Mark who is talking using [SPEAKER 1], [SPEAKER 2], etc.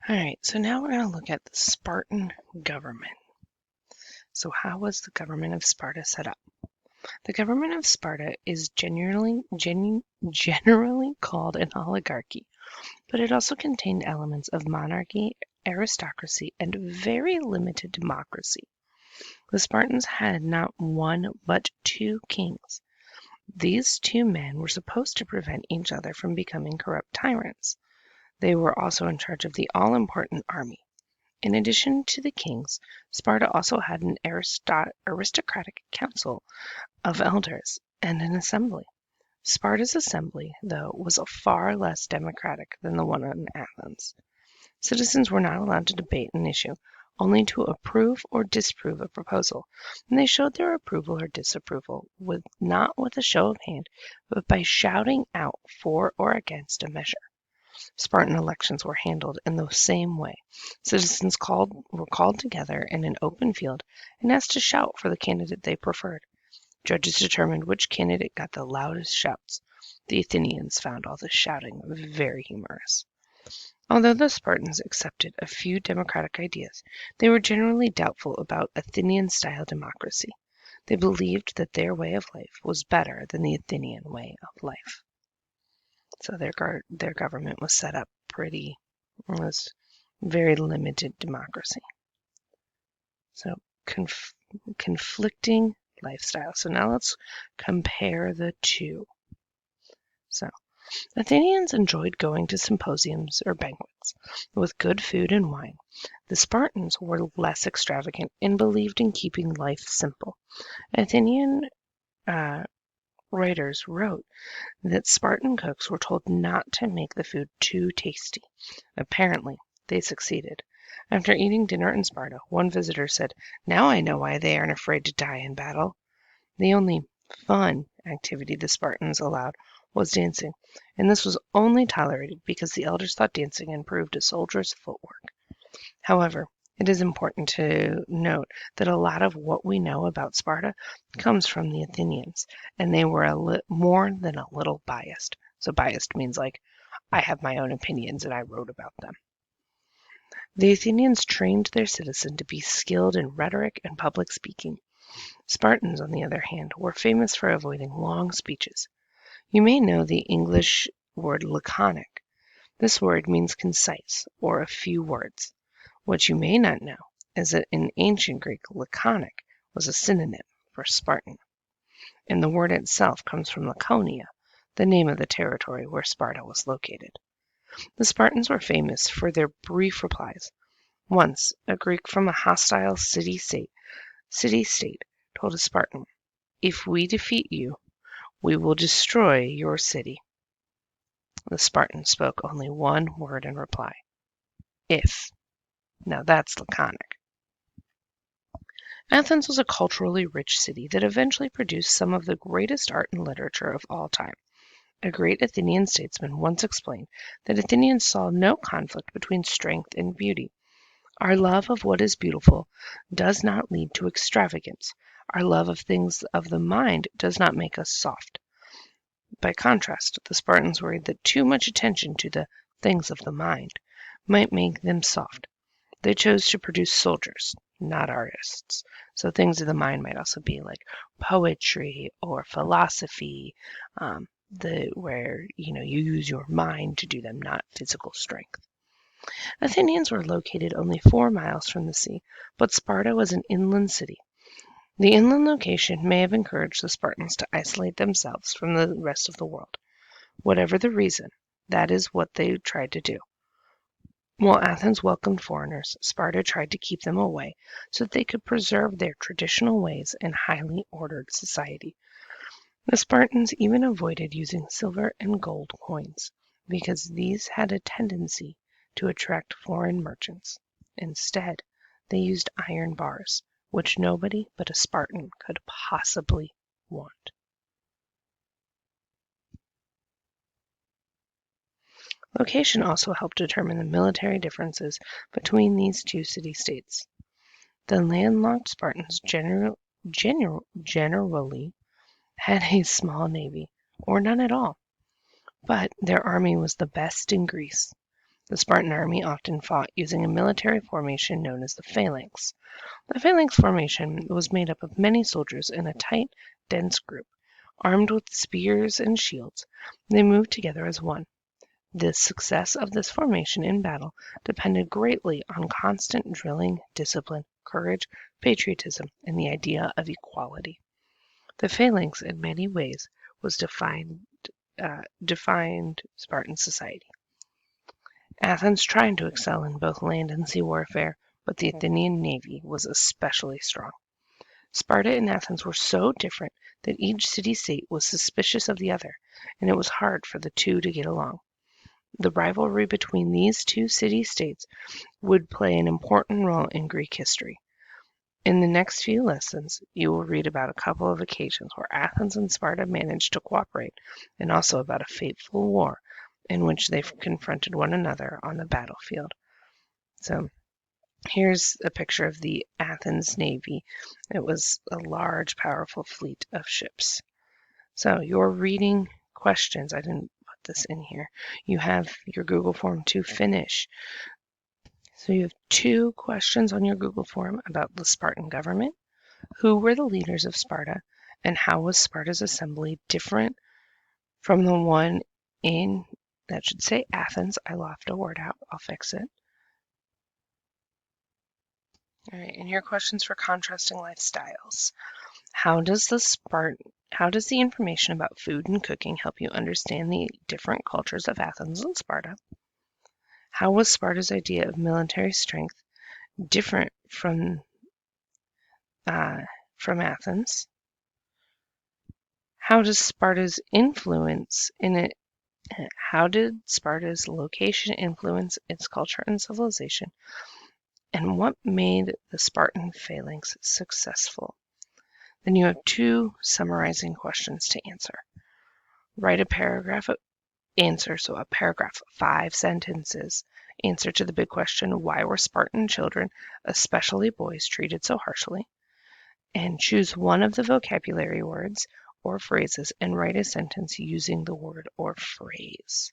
[SPEAKER 1] All right, so now we're going to look at the Spartan government. So how was the government of Sparta set up? The government of Sparta is generally called an oligarchy, but it also contained elements of monarchy, aristocracy, and very limited democracy. The Spartans had not one but two kings. These two men were supposed to prevent each other from becoming corrupt tyrants. They were also in charge of the all-important army. In addition to the kings, Sparta also had an aristocratic council of elders and an assembly. Sparta's assembly, though, was far less democratic than the one in Athens. Citizens were not allowed to debate an issue, only to approve or disapprove a proposal, and they showed their approval or disapproval not with a show of hand, but by shouting out for or against a measure. Spartan elections were handled in the same way. Citizens were called together in an open field and asked to shout for the candidate they preferred. Judges determined which candidate got the loudest shouts. The Athenians found all this shouting very humorous. Although the Spartans accepted a few democratic ideas, they were generally doubtful about Athenian-style democracy. They believed that their way of life was better than the Athenian way of life. So their government was set up was very limited democracy. So conflicting lifestyle. So now let's compare the two. So Athenians enjoyed going to symposiums or banquets with good food and wine. The Spartans were less extravagant and believed in keeping life simple. Athenian writers wrote that Spartan cooks were told not to make the food too tasty. Apparently, they succeeded. After eating dinner in Sparta, one visitor said, "Now I know why they aren't afraid to die in battle." The only fun activity the Spartans allowed was dancing, and this was only tolerated because the elders thought dancing improved a soldier's footwork. However, it is important to note that a lot of what we know about Sparta comes from the Athenians, and they were more than a little biased. So biased means like, I have my own opinions and I wrote about them. The Athenians trained their citizens to be skilled in rhetoric and public speaking. Spartans, on the other hand, were famous for avoiding long speeches. You may know the English word laconic. This word means concise or a few words. What you may not know is that in ancient Greek, laconic was a synonym for Spartan, and the word itself comes from Laconia, the name of the territory where Sparta was located. The Spartans were famous for their brief replies. Once, a Greek from a hostile city-state told a Spartan, "If we defeat you, we will destroy your city." The Spartan spoke only one word in reply, "if." Now that's laconic. Athens was a culturally rich city that eventually produced some of the greatest art and literature of all time. A great Athenian statesman once explained that Athenians saw no conflict between strength and beauty. Our love of what is beautiful does not lead to extravagance. Our love of things of the mind does not make us soft. By contrast, the Spartans worried that too much attention to the things of the mind might make them soft. They chose to produce soldiers, not artists. So things of the mind might also be like poetry or philosophy, where you use your mind to do them, not physical strength. Athenians were located only 4 miles from the sea, but Sparta was an inland city. The inland location may have encouraged the Spartans to isolate themselves from the rest of the world. Whatever the reason, that is what they tried to do. While Athens welcomed foreigners, Sparta tried to keep them away so that they could preserve their traditional ways and highly ordered society. The Spartans even avoided using silver and gold coins because these had a tendency to attract foreign merchants. Instead, they used iron bars, which nobody but a Spartan could possibly want. Location also helped determine the military differences between these two city-states. The landlocked Spartans generally had a small navy, or none at all, but their army was the best in Greece. The Spartan army often fought using a military formation known as the phalanx. The phalanx formation was made up of many soldiers in a tight, dense group. Armed with spears and shields, they moved together as one. The success of this formation in battle depended greatly on constant drilling, discipline, courage, patriotism, and the idea of equality. The phalanx, in many ways, was defined Spartan society. Athens tried to excel in both land and sea warfare, but the Athenian navy was especially strong. Sparta and Athens were so different that each city-state was suspicious of the other, and it was hard for the two to get along. The rivalry between these two city-states would play an important role in Greek history. In the next few lessons, you will read about a couple of occasions where Athens and Sparta managed to cooperate, and also about a fateful war in which they confronted one another on the battlefield. So here's a picture of the Athens Navy. It was a large, powerful fleet of ships. So your reading questions, I didn't put this in here. You have your Google form to finish. So you have 2 questions on your Google form about the Spartan government. Who were the leaders of Sparta, and how was Sparta's assembly different from the one in, that should say Athens. I left a word out. I'll fix it. All right, and here are questions for contrasting lifestyles. How does the information about food and cooking help you understand the different cultures of Athens and Sparta? How was Sparta's idea of military strength different from Athens? How did Sparta's location influence its culture and civilization? And what made the Spartan phalanx successful? Then you have 2 summarizing questions to answer. Write a paragraph answer, so a paragraph, 5 sentences. Answer to the big question, why were Spartan children, especially boys, treated so harshly? And choose one of the vocabulary words or phrases and write a sentence using the word or phrase.